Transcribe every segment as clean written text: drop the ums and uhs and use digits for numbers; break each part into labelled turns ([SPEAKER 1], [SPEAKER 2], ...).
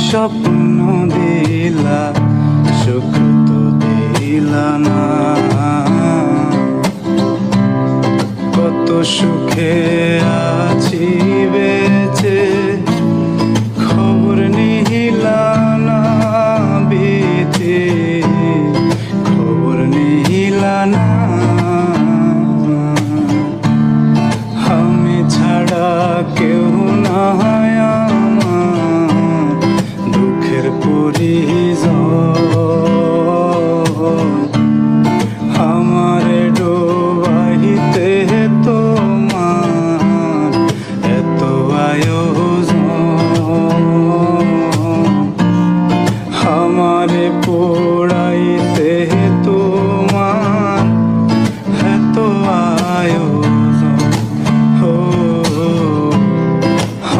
[SPEAKER 1] স্বপ্ন দিলা সুখ তো দিলা না। কত সুখে আছি বেঁচে খবর নিহিলা না, বিধি খবর নিহিলা না। আমি ছাড়া কেউ নাই আমার দুঃখের পরিজন। আমারে ডোবাইতে তোমার এত আয়োজন, আমারে পোড়াইতে তোমার এত আয়োজন। ও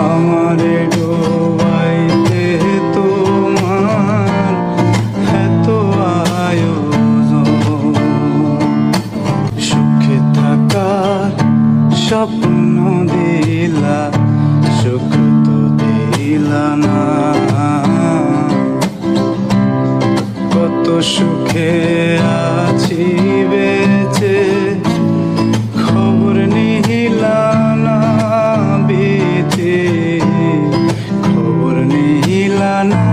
[SPEAKER 1] আমারে ডোবাইতে তোমার এত আয়োজন। সুখে থাকার স্বপ্ন দিলা সুখ তো দিলা না। কত সুখে আছি বেঁচে খবর নিহিলা না, বিধি খবর নিহিলা না।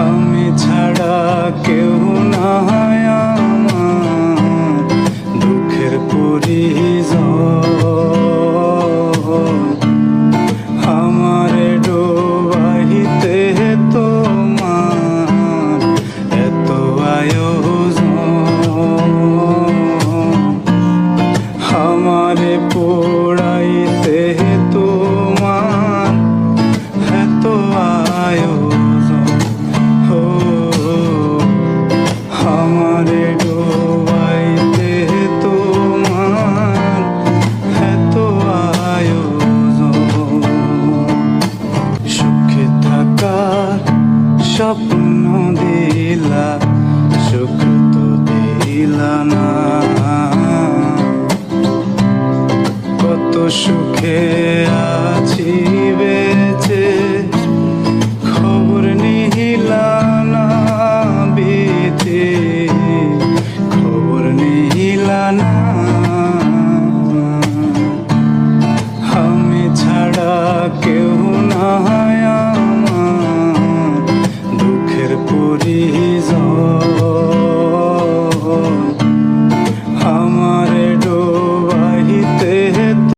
[SPEAKER 1] আমি ছাড়া কেউ নাই আমার দুঃখের পরিজন। আমারে ডোবাইতে তোমার এত আয়োজন, আমারে পোড়াইতে তোমার এত আয়োজন। ও আমারে ডোবাইতে তোমার এত আয়োজন। সুখে থাকার স্বপ্ন দিলা সুখ তো দিলা না। কত সুখে